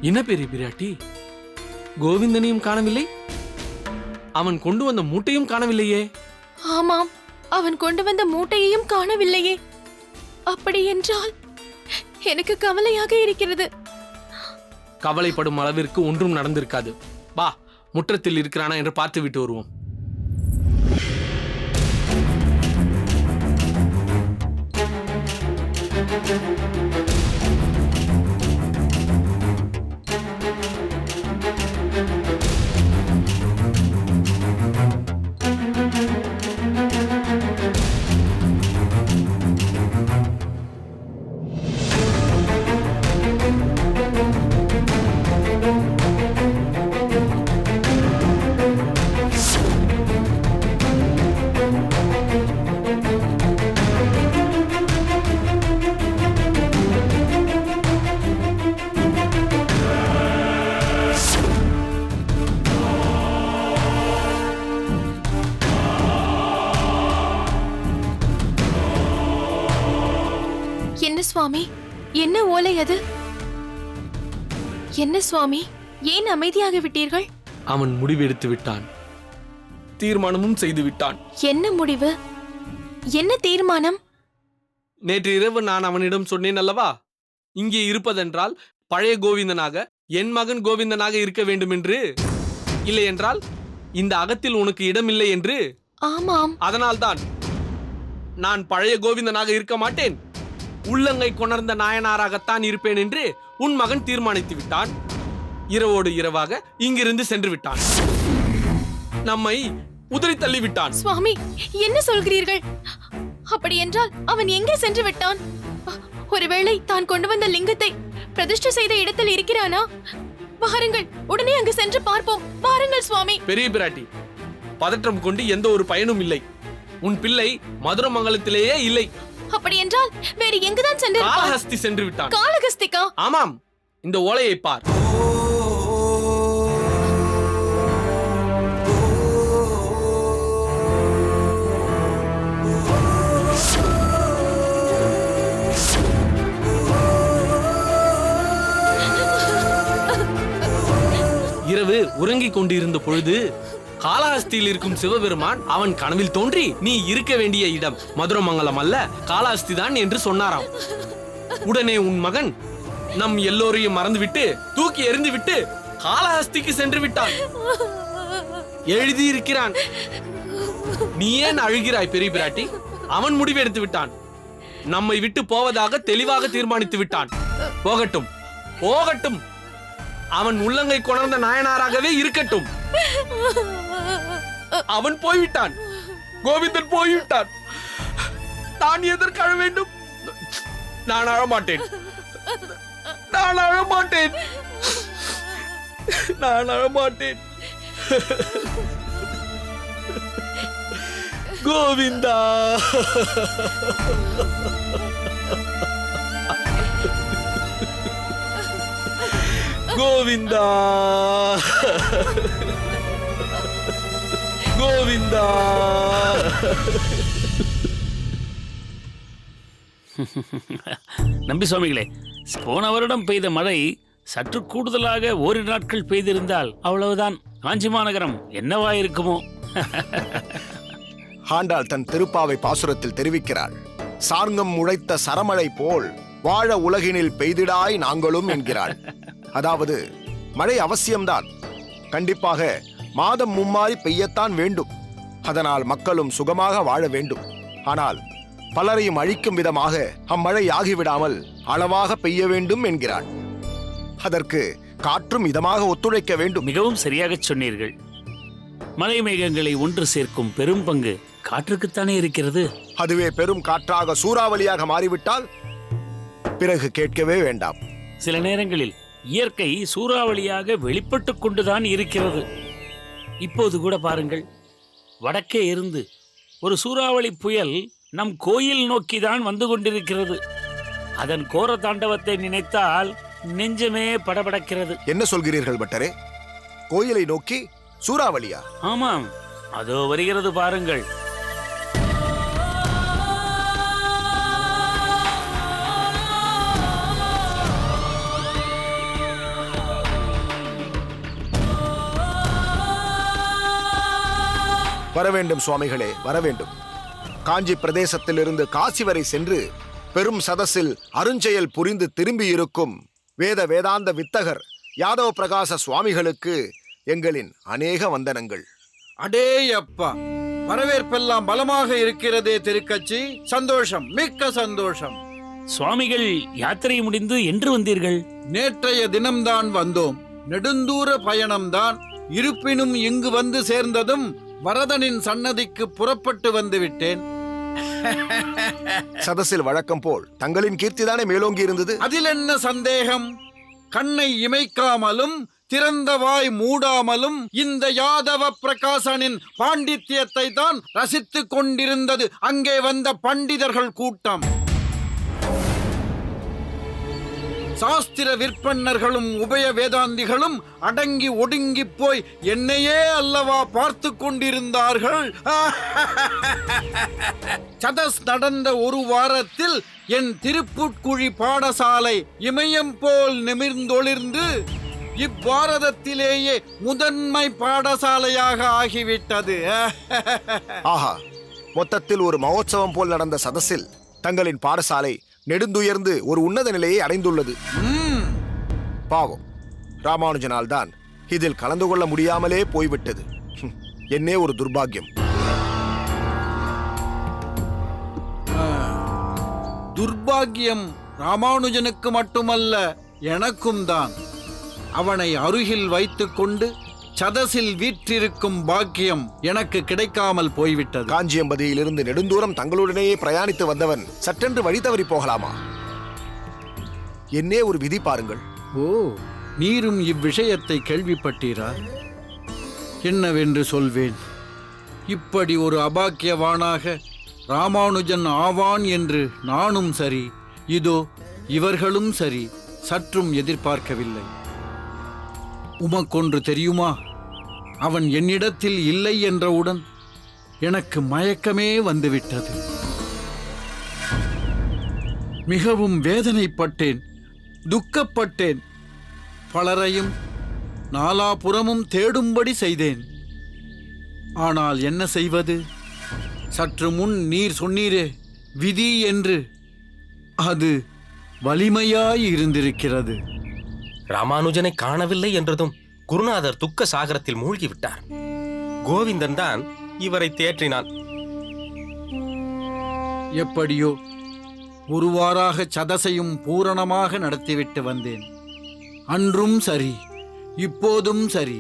என்ன பெரிய பிராட்டி, கோவிந்தனையும் காணவில்லை, அவன் கொண்டு வந்த மூட்டையும் காணவில்லையே? ஆமாம், அவன் கொண்டு வந்த மூட்டையையும் காணவில்லையே. அப்படி என்றால் எனக்கு கவலையாக இருக்கிறது. கவலைப்படும் அளவிற்கு ஒன்றும் நடந்திருக்காது. வா, முற்றத்தில் இருக்கிறானா என்று பார்த்து விட்டு வருவோம். என்ன சுவாமி, என்ன ஓலை அது? என்ன சுவாமி, ஏன் அமைதியாக விட்டீர்கள்? அவன் முடிவெடுத்து விட்டான், தீர்மானமும் செய்து விட்டான். என்ன முடிவு, என்ன தீர்மானம்? நேற்று இரவு நான் அவனிடம் சொன்னேன் அல்லவா, இங்கே இருப்பதென்றால் பழைய கோவிந்தனாக என் மகன் கோவிந்தனாக இருக்க வேண்டும் என்று, இல்லை என்றால் இந்த அகத்தில் உனக்கு இடமில்லை என்று. ஆமாம், அதனால்தான் நான் பழைய கோவிந்தனாக இருக்க மாட்டேன், உள்ளங்கை கொணர்ந்த நாயனாராகத்தான் இருப்பேன் என்று உன் மகன் தீர்மானித்து விட்டான். இரவோடு இரவாக இங்கிருந்து சென்று விட்டான், நம்மை உதறி தள்ளி விட்டான். சுவாமி, என்ன சொல்கிறீர்கள்? அப்படி என்றால் அவன் எங்கே சென்று விட்டான்? ஒருவேளை தான் கொண்டு வந்த லிங்கத்தை பிரதிஷ்டை செய்த இடத்தில் இருக்கிறானா? வாருங்கள், உடனே அங்கு சென்று பார்ப்போம். வாருங்கள் சுவாமி. பெரிய பிராட்டி, பதற்றம் கொண்டு எந்த ஒரு பயனும் இல்லை. உன் பிள்ளை மதுரமங்கலத்திலேயே இல்லை. அப்படி என்றால் வேறு எங்குதான் சென்று? காளஹஸ்தி சென்று விட்டான். காளஹஸ்திக்கா? ஆமாம், இந்த ஓலையை பார். இரவு உறங்கிக் கொண்டிருந்த பொழுது காளஹஸ்தியில் இருக்கும் சிவபெருமான் அவன் கனவில் தோன்றி, நீ இருக்க வேண்டிய இடம் மதுரமங்கலம் அல்ல, காளஹஸ்தி தான் என்று சொன்னாராம். உடனே உன் மகன் நம் எல்லோரையும் மறந்துவிட்டு தூக்கி எறிந்துவிட்டு காளஹஸ்திக்கு சென்று விட்டான். எழுதியிருக்கிறான். நீ ஏன் அழுகிறாய் பெரிய பிராட்டி? அவன் முடிவெடுத்து விட்டான், நம்மை விட்டு போவதாக தெளிவாக தீர்மானித்து விட்டான். போகட்டும், போகட்டும், அவன் உள்ளங்கை கொணர்ந்த நாயனாராகவே இருக்கட்டும். அவன் போய்விட்டான், கோவிந்தன் போய்விட்டான். நான் எதற்கு அழ வேண்டும்? நான் அழமாட்டேன், நான் அழமாட்டேன், நான் அழமாட்டேன். கோவிந்தா, கோவிந்தா, கோவிந்தா. நம்பி சுவாமிகளே, போன வருடம் பெய்த மழை சற்று கூடுதலாக ஓரிரு நாட்கள் பெய்திருந்தால் அவ்வளவுதான், காஞ்சி மாநகரம் என்னவாயிருக்குமோ. ஆண்டாள் தன் திருப்பாவை பாசுரத்தில் தெரிவிக்கிறாள், சார்ங்கம் முளைத்த சரமழை போல் வாழ உலகினில் பெய்திடாய் நாங்களும் என்கிறாள். அதாவது மழை அவசியம்தான், கண்டிப்பாக மாதம் மும்மாறி பெய்யத்தான் வேண்டும். அதனால் மக்களும் சுகமாக வாழ வேண்டும். ஆனால் பலரையும் அழிக்கும் விதமாக அம்மழை ஆகிவிடாமல் அளவாக பெய்ய வேண்டும் என்கிறாள். அதற்கு காற்றும் இதமாக ஒத்துழைக்க வேண்டும். மிகவும் சரியாக சொன்னீர்கள். மலை மேகங்களை ஒன்று சேர்க்கும் பெரும் பங்கு காற்றுக்குத்தானே இருக்கிறது. அதுவே பெரும் காற்றாக சூறாவளியாக மாறிவிட்டால் பிறகு கேட்கவே வேண்டாம். சில நேரங்களில் இயற்கை சூறாவளியாக வெளிப்பட்டு கொண்டுதான் இருக்கிறது. இப்போது கூட பாருங்கள், வடக்கே இருந்து ஒரு சூறாவளி புயல் நம் கோயில் நோக்கிதான் வந்து கொண்டிருக்கிறது. அதன் கோர தாண்டவத்தை நினைத்தால் நெஞ்சமே படபடக்கிறது. என்ன சொல்கிறீர்கள் பட்டரே? கோயிலை நோக்கி சூறாவளியா? ஆமாம், அதோ வருகிறது பாருங்கள். வரவேண்டும் சுவாமிகளே, வரவேண்டும். காஞ்சி பிரதேசத்திலிருந்து காசி வரை சென்று பெரும் சதஸில் அருஞ்செயல் புரிந்து திரும்பியிருக்கும் வேதாந்த வித்தகர் யாதவ பிரகாச சுவாமிகளுக்கு எங்களின் அநேக வந்தனங்கள். அடேயப்பா, வரவேற்பெல்லாம் பலமாக இருக்கிறதே திருக்கச்சி. சந்தோஷம், மிக்க சந்தோஷம். சுவாமிகள் யாத்திரை முடிந்து என்று வந்தீர்கள்? நேற்றைய தினம்தான் வந்தோம். நெடுந்தூர பயணம்தான். இருப்பினும் இங்கு வந்து சேர்ந்ததும் வரதனின் சன்னதிக்கு புறப்பட்டு வந்து விட்டேன். சதஸில் வழக்கம் போல் தங்களின் கீர்த்திதானே மேலோங்கி இருந்தது. அதில் என்ன சந்தேகம்? கண்ணை இமைக்காமலும் திறந்த வாய் மூடாமலும் இந்த யாதவ பிரகாசனின் பாண்டித்யத்தை தான் ரசித்துக் கொண்டிருந்தது அங்கே வந்த பண்டிதர்கள் கூட்டம். சாஸ்திர விற்பன்னர்களும் உபய வேதாந்திகளும் அடங்கி ஒடுங்கி போய் என்னையே அல்லவா பார்த்து கொண்டிருந்தார்கள். சதஸ் நடந்த ஒரு வாரத்தில் என் திருப்புட்குழி பாடசாலை இமயம் போல் நிமிர்ந்தொளிர்ந்து இப்பாரதத்திலேயே முதன்மை பாடசாலையாக ஆகிவிட்டது. ஆஹா, மொத்தத்தில் ஒரு மகோத்சவம் போல் நடந்த சதஸில் தங்களின் பாடசாலை நெடுந்துயர்ந்து ஒரு உன்னத நிலையை அடைந்துள்ளது. பாவம், ராமானுஜனால் தான் இதில் கலந்து கொள்ள முடியாமலே போய்விட்டது. என்னே ஒரு துர்பாக்கியம். துர்பாக்கியம் ராமானுஜனுக்கு மட்டுமல்ல, எனக்கும் தான். அவனை அருகில் வைத்துக் கொண்டு சதஸில் வீற்றிருக்கும் பாக்கியம் எனக்கு கிடைக்காமல் போய்விட்டது. காஞ்சியம்பதியிலிருந்து நெடுந்தூரம் தங்களுடனேயே பிரயாணித்து வந்தவன் சற்றென்று வழி தவறி போகலாமா? என்னே ஒரு விதி பாருங்கள். ஓ, நீரும் இவ்விஷயத்தை கேள்விப்பட்டீரா? என்னவென்று சொல்வேன்? இப்படி ஒரு அபாக்கியவானாக ராமானுஜன் ஆவான் என்று நானும் சரி, இதோ இவர்களும் சரி, சற்றும் எதிர்பார்க்கவில்லை. உமக்கொன்று தெரியுமா? அவன் என்னிடத்தில் இல்லை என்றவுடன் எனக்கு மயக்கமே வந்துவிட்டது. மிகவும் வேதனைப்பட்டேன், துக்கப்பட்டேன். பலரையும் நாலாபுறமும் தேடும்படி செய்தேன். ஆனால் என்ன செய்வது? சற்று முன் நீர் சொன்னீரே விதி என்று, அது வலிமையாய் இருந்திருக்கிறது. ராமானுஜனை காணவில்லை என்றதும் குருநாதர் துக்க சாகரத்தில் மூழ்கிவிட்டார். கோவிந்தன் தான் இவரை தேற்றினான். எப்படியோ ஒருவாறாக சதசையும் பூரணமாக நடத்திவிட்டு வந்தேன். அன்றும் சரி, இப்போதும் சரி,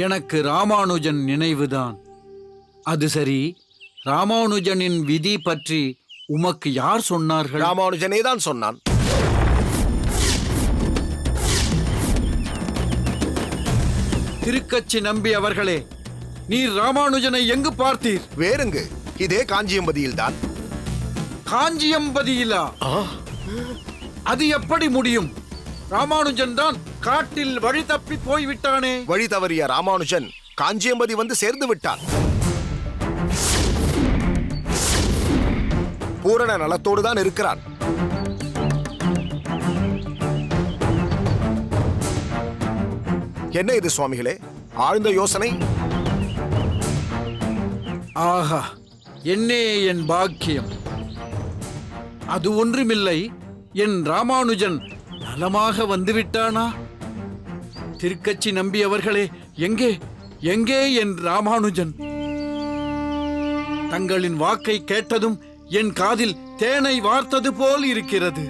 எனக்கு ராமானுஜன் நினைவுதான். அது சரி, ராமானுஜனின் விதி பற்றி உமக்கு யார் சொன்னார்கள்? ராமானுஜனே தான் சொன்னான். திருக்கச்சி நம்பி அவர்களே, நீர் ராமானுஜனை எங்கு பார்த்தீர்? வேறுங்கு, இதே காஞ்சியம்பதியில் தான். காஞ்சியம்பதியிலா? அது எப்படி முடியும்? ராமானுஜன் தான் காட்டில் வழி தப்பி போய்விட்டானே. வழி தவறிய ராமானுஜன் காஞ்சியம்பதி வந்து சேர்ந்து விட்டான். பூரண நலத்தோடு தான் இருக்கிறான். என்ன இது சுவாமிகளே, ஆழ்ந்த யோசனை? ஆஹா, என்னே என் பாக்கியம்! அது ஒன்றுமில்லை, என் ராமானுஜன் நலமாக வந்துவிட்டானா? திருக்கச்சி நம்பி அவர்களே, எங்கே எங்கே என் ராமானுஜன்? தங்களின் வாக்கை கேட்டதும் என் காதில் தேனை வார்த்தது போல் இருக்கிறது.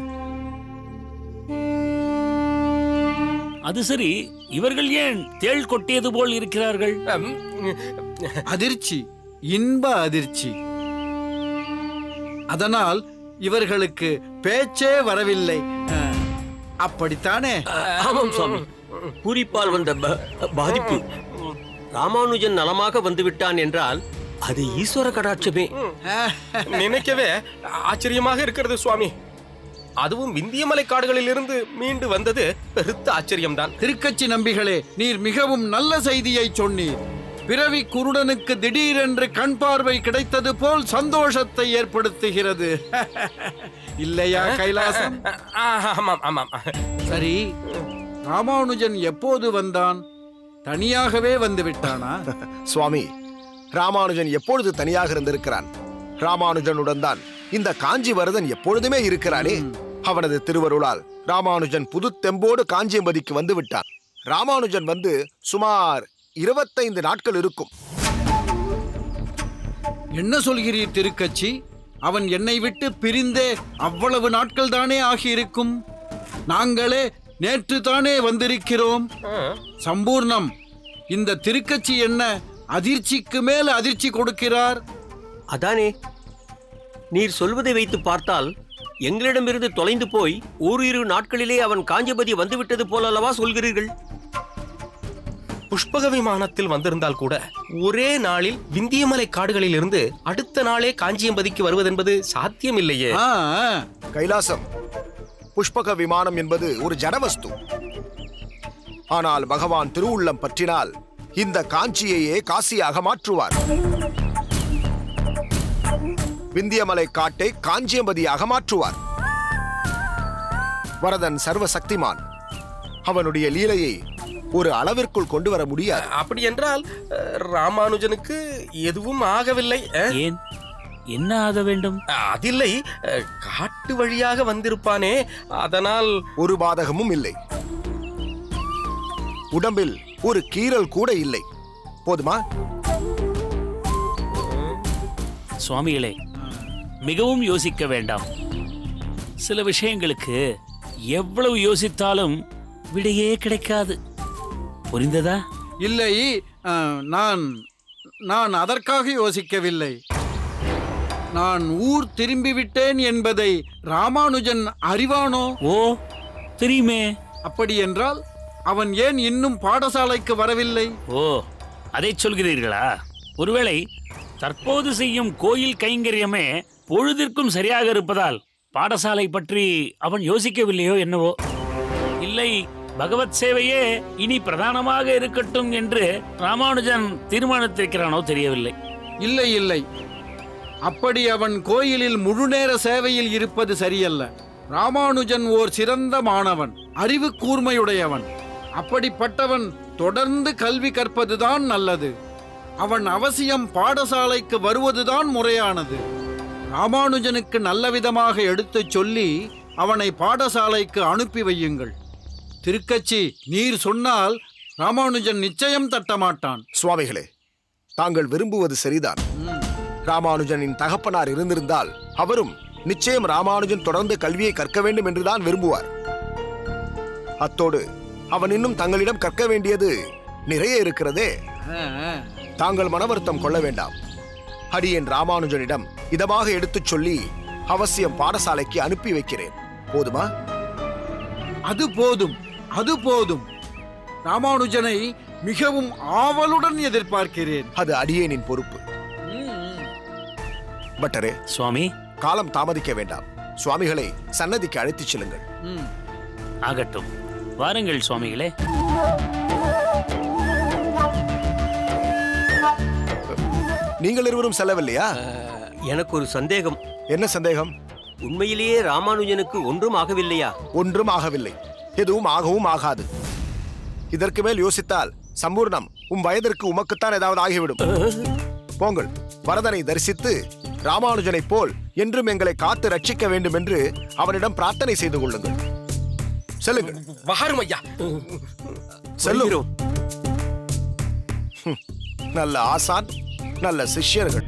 அது சரி, இவர்கள் ஏன் தேள் கொட்டியது போல் இருக்கிறார்கள்? அதிர்ச்சி, இன்ப அதிர்ச்சி. அதனால் இவர்களுக்கு பேச்சே வரவில்லை. அப்படித்தானே? ஆமாம் சுவாமி, பூரிப்பால் வந்த பாதிப்பு. ராமானுஜன் நலமாக வந்துவிட்டான் என்றால் அது ஈஸ்வர கடாட்சமே. நினைக்கவே ஆச்சரியமாக இருக்கிறது சுவாமி. அதுவும் விந்தியமலை காடுகளில் இருந்து மீண்டு வந்தது பெருத்த ஆச்சரியம்தான். திருக்கச்சி நம்பிகளே, நீர் மிகவும் நல்ல செய்தியை சொன்னீர். பிறவி குருடனுக்கு திடீரென்று கண் பார்வை கிடைத்தது போல் சந்தோஷத்தை ஏற்படுத்துகிறது. இல்லையா கைலாசம்? ஆமாம் ஆமாம். சரி, ராமானுஜன் எப்போது வந்தான்? தனியாகவே வந்து விட்டானா? சுவாமி, ராமானுஜன் எப்பொழுது தனியாக இருந்திருக்கிறான்? ராமானுஜனுடன் தான் இந்த காஞ்சி வரதன் எப்பொழுதுமே இருக்கிறானே. அவனது திருவருளால் ராமானுஜன் புது தெம்போடு காஞ்சியம்பதிக்கு வந்து விட்டான். ராமானுஜன் வந்து சுமார் 25 நாட்கள் இருக்கும். என்ன சொல்கிறீர் திருக்கச்சி? அவன் என்னை விட்டு பிரிந்தே அவ்வளவு நாட்கள் தானே ஆகியிருக்கும். நாங்களே நேற்று தானே வந்திருக்கிறோம். சம்பூர்ணம், இந்த திருக்கச்சி என்ன அதிர்ச்சிக்கு மேல் அதிர்ச்சி கொடுக்கிறார்? அதானே, நீர் சொல்வதை வைத்து பார்த்தால் எங்களிடமிருந்து தொலைந்து போய் ஓரிரு நாட்களிலே அவன் காஞ்சிபதி வந்துவிட்டது போலல்லவா சொல்கிறீர்கள்? புஷ்பக விமானத்தில் வந்திருந்தால் கூட ஒரே நாளில் விந்தியமலை காடுகளில் இருந்து அடுத்த நாளே காஞ்சியம்பதிக்கு வருவதென்பது சாத்தியமில்லையே. கைலாசம், புஷ்பக விமானம் என்பது ஒரு ஜடவஸ்து. ஆனால் பகவான் திருவுள்ளம் பற்றினால் இந்த காஞ்சியையே காசியாக மாற்றுவார். விந்தியமலை காட்டை காஞ்சியம்பதியாக மாற்றுவார். வரதன் சர்வ சக்திமான். அவனுடைய லீலையை ஒரு அளவிற்குள் கொண்டு வர முடியாது. அப்படி என்றால் ராமானுஜனுக்கு எதுவும் ஆகவில்லை. ஏன், என்ன ஆக வேண்டும்? அதில்லை, காட்டு வழியாக வந்திருப்பானே, அதனால் ஒரு பாதகமும் இல்லை. உடம்பில் ஒரு கீறல் கூட இல்லை. போதுமா? சுவாமிகளே, மிகவும் யோசிக்க வேண்டாம். சில விஷயங்களுக்கு எவ்வளவு யோசித்தாலும் விடையே கிடைக்காது. புரிந்ததா? இல்லை, நான் அதற்காக யோசிக்கவில்லை. நான் ஊர் திரும்பிவிட்டேன் என்பதை ராமானுஜன் அறிவானோ? ஓ, தெரியுமே. அப்படி என்றால் அவன் ஏன் இன்னும் பாடசாலைக்கு வரவில்லை? ஓ, அதை சொல்கிறீர்களா? ஒருவேளை தற்போது செய்யும் கோயில் கைங்கரியமே பொழுதிற்கும் சரியாக இருப்பதால் பாடசாலை பற்றி அவன் யோசிக்கவில்லையோ என்னவோ. இல்லை, பகவத் சேவையே இனி பிரதானமாக இருக்கட்டும் என்று ராமானுஜன் தீர்மானித்திருக்கிறானோ தெரியவில்லை. இல்லை இல்லை, அப்படி அவன் கோயிலில் முழுநேர சேவையில் இருப்பது சரியல்ல. ராமானுஜன் ஓர் சிறந்த மாணவன், அறிவு கூர்மையுடையவன். அப்படிப்பட்டவன் தொடர்ந்து கல்வி கற்பதுதான் நல்லது. அவன் அவசியம் பாடசாலைக்கு வருவதுதான் முறையானது. ராமானுஜனுக்கு நல்ல விதமாக எடுத்துச் சொல்லி அவனை பாடசாலைக்கு அனுப்பி வையுங்கள். திருக்கச்சி, நீர் சொன்னால் ராமானுஜன் நிச்சயம் தட்டமாட்டான். சுவாமிகளே, தாங்கள் விரும்புவது சரிதான். ராமானுஜனின் தகப்பனார் இருந்திருந்தால் அவரும் நிச்சயம் ராமானுஜன் தொடர்ந்து கல்வியை கற்க வேண்டும் என்றுதான் விரும்புவார். அத்தோடு அவன் இன்னும் தங்களிடம் கற்க வேண்டியது நிறைய இருக்கிறதே. தாங்கள் மனவருத்தம் கொள்ள வேண்டாம். அடியேன் ராமானுஜனிடம் இதமாக எடுத்துச் சொல்லி அவசியம் பாடசாலைக்கு அனுப்பி வைக்கிறேன். போதுமா? அது போதும், அது போதும். ராமானுஜனை மிகவும் ஆவலுடன் எதிர்பார்க்கிறேன். அது அடியேனின் பொறுப்பு. பட்டரே, சுவாமி, காலம் தாமதிக்க வேண்டாம். சுவாமிகளை சன்னதிக்கு அழைத்துச் செல்லுங்கள். ஆகட்டும், வாருங்கள் சுவாமிகளே. நீங்கள் இருவரும் செல்லவில்லையா? எனக்கு ஒரு சந்தேகம். என்ன சந்தேகம்? உண்மையிலேயே ராமானுஜனுக்கு ஒன்றும் ஆகவில்லையா? ஒன்றும் ஆகவில்லை, எதுவும் ஆகவும் ஆகாது. இதற்கு மேல் யோசித்தால் சம்பூர்ணம், வயதிற்கு உமக்குத்தான் ஏதாவது ஆகிவிடும். போங்கள், வரதனை தரிசித்து ராமானுஜனைப் போல் என்றும் எங்களை காத்து ரட்சிக்க வேண்டும் என்று அவனிடம் பிரார்த்தனை செய்து கொள்ளுங்கள். செல்லுங்கள். வாரும் ஐயா. செல்லுகிறோம். நல்ல ஆசான், நல்ல சிஷ்யர்கள்.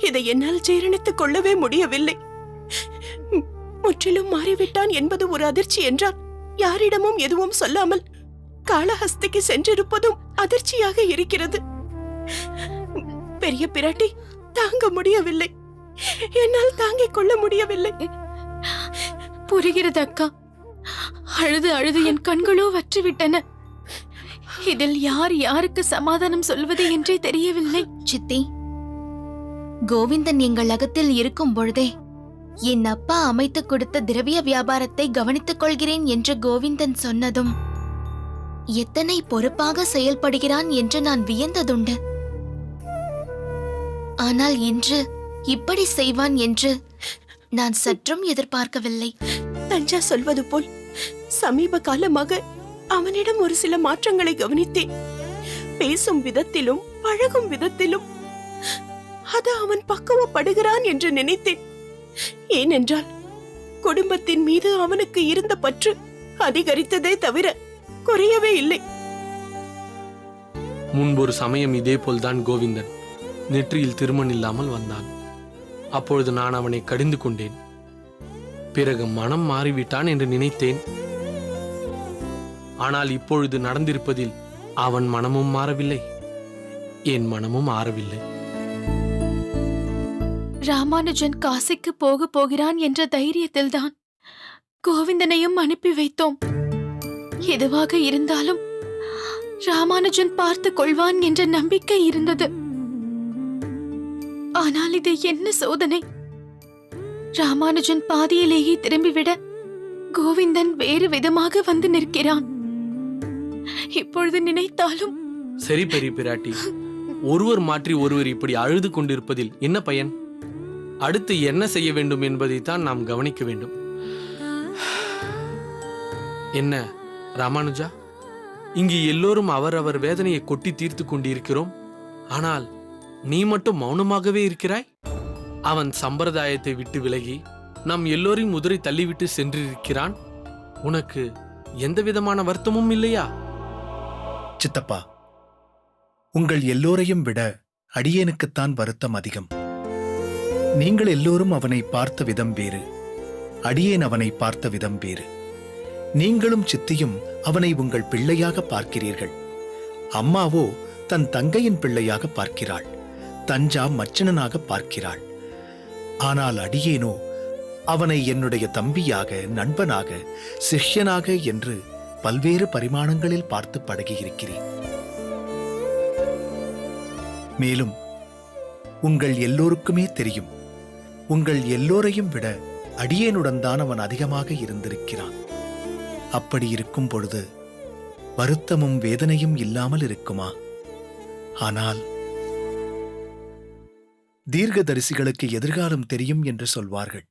இதை என்னால் ஜீரணித்துக் கொள்ளவே முடியவில்லை. முற்றிலும் மாறிவிட்டான் என்பது ஒரு அதிர்ச்சி என்றால், யாரிடமும் எதுவும் சொல்லாமல் காளஹஸ்திக்கு சென்றிருப்பதும் அதிர்ச்சியாக இருக்கிறது. பெரிய பிராட்டி, தாங்க முடியவில்லை. என்னால் தாங்கிக் கொள்ள முடியவில்லை. புரிகிறது அக்கா. அழுது அழுது என் கண்களோ வற்றிவிட்டன. இதில் யார் யாருக்கு சமாதானம் சொல்வது என்றே தெரியவில்லை. சித்தி, கோவிந்தன் எங்கள் அகத்தில் இருக்கும் பொழுதே என் அப்பா அமைத்துக் கொடுத்த திரவிய வியாபாரத்தை கவனித்துக் கொள்கிறேன் என்று கோவிந்தன் சொன்னதும் எத்தனை பொறுப்பாக செயல்படுகிறான் என்று நான் வியந்ததுண்டு. ஆனால் இன்று இப்படி செய்வான் என்று நான் சற்றும் எதிர்பார்க்கவில்லை. தஞ்சா சொல்வது போல் சமீப காலமாக அவனிடம் ஒரு சில மாற்றங்களை கவனித்தேன். பேசும் விதத்திலும் பழகும் விதத்திலும் அது அவன் பக்குவப்படுகிறான் என்று நினைத்தேன். ஏனென்றால் குடும்பத்தின் மீது அவனுக்கு இருந்த பற்று அதிகரித்ததே தவிர குறையவே இல்லை. முன்பொரு சமயம் இதே போல்தான் கோவிந்தன் நெற்றியில் திருமண் இல்லாமல் வந்தான். அப்பொழுது நான் அவனை கடிந்து கொண்டேன். பிறகு மனம் மாறிவிட்டான் என்று நினைத்தேன். ஆனால் இப்பொழுது நடந்திருப்பதில் அவன் மனமும் மாறவில்லை, என் மனமும் ஆறவில்லை. ராமானுஜன் காசிக்கு போகிறான் என்ற தைரியத்தில்தான் கோவிந்தனையும் அனுப்பி வைத்தோம். எதுவாக இருந்தாலும் ராமானுஜன் பார்த்து கொள்வான் என்ற நம்பிக்கை இருந்தது. ஆனால் இது என்ன சோதனை! ராமானுஜன் பாதியிலேயே திரும்பிவிட கோவிந்தன் வேறு விதமாக வந்து நிற்கிறான். இப்பொழுது நினைத்தாலும். சரி பெரிய பிராட்டி, ஒருவர் மாற்றி ஒருவர் இப்படி அழுது கொண்டிருப்பதில் என்ன பயன்? அடுத்து என்ன செய்ய வேண்டும் என்பதைத்தான் நாம் கவனிக்க வேண்டும். என்ன ராமானுஜா, இங்கு எல்லோரும் அவரவர் வேதனையை கொட்டி தீர்த்து கொண்டிருக்கிறோம். ஆனால் நீ மட்டும் மௌனமாகவே இருக்கிறாய். அவன் சம்பிரதாயத்தை விட்டு விலகி நம் எல்லோரையும் உதறி தள்ளிவிட்டு சென்றிருக்கிறான். உனக்கு எந்த விதமான வருத்தமும் இல்லையா? சித்தப்பா, உங்கள் எல்லோரையும் விட அடியேனுக்குத்தான் வருத்தம் அதிகம். நீங்கள் எல்லோரும் அவனை பார்த்த விதம் வேறு, அடியேன் அவனை பார்த்த விதம் வேறு. நீங்களும் சித்தியும் அவனை உங்கள் பிள்ளையாக பார்க்கிறீர்கள். அம்மாவோ தன் தங்கையின் பிள்ளையாக பார்க்கிறாள். தஞ்சா மச்சனனாக பார்க்கிறாள். ஆனால் அடியேனோ அவனை என்னுடைய தம்பியாக, நண்பனாக, சிஷ்யனாக என்று பல்வேறு பரிமாணங்களில் பார்த்து பழகியிருக்கிறேன். மேலும் உங்கள் எல்லோருக்குமே தெரியும், உங்கள் எல்லோரையும் விட அடியேனுடன் தான் அவன் அதிகமாக இருந்திருக்கிறான். அப்படி இருக்கும் பொழுது வருத்தமும் வேதனையும் இல்லாமல் இருக்குமா? ஆனால் தீர்க்கதரிசிகளுக்கு எதிர்காலம் தெரியும் என்று சொல்வார்கள்.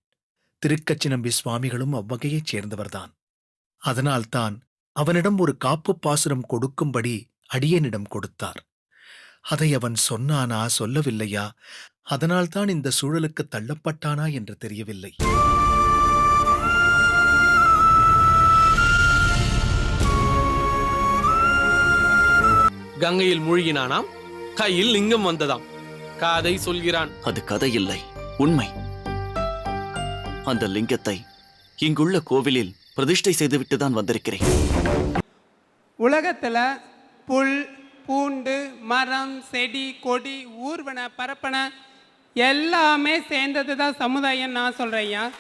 திருக்கச்சினம்பி சுவாமிகளும் அவ்வகையைச் சேர்ந்தவர்தான். அதனால்தான் அவனிடம் ஒரு காப்பு பாசுரம் கொடுக்கும்படி அடியேனிடம் கொடுத்தார். அதை அவன் சொன்னானா சொல்லவில்லையா, அதனால்தான் இந்த சூழலுக்கு தள்ளப்பட்டானா என்று தெரியவில்லை. கங்கையில் மூழ்கினானாம், கையில் லிங்கம் வந்ததாம். கதை சொல்கிறான். அது கதை இல்லை, உண்மை. அந்த லிங்கத்தை இங்குள்ள கோவிலில் பிரதிஷ்டை செய்துவிட்டு தான் வந்திருக்கிறேன். உலகத்துல புல், பூண்டு, மரம், செடி, கொடி, ஊர்வன, பரப்பன எல்லாமே சேர்ந்தது தான் சமுதாயம் நான் சொல்றேன்.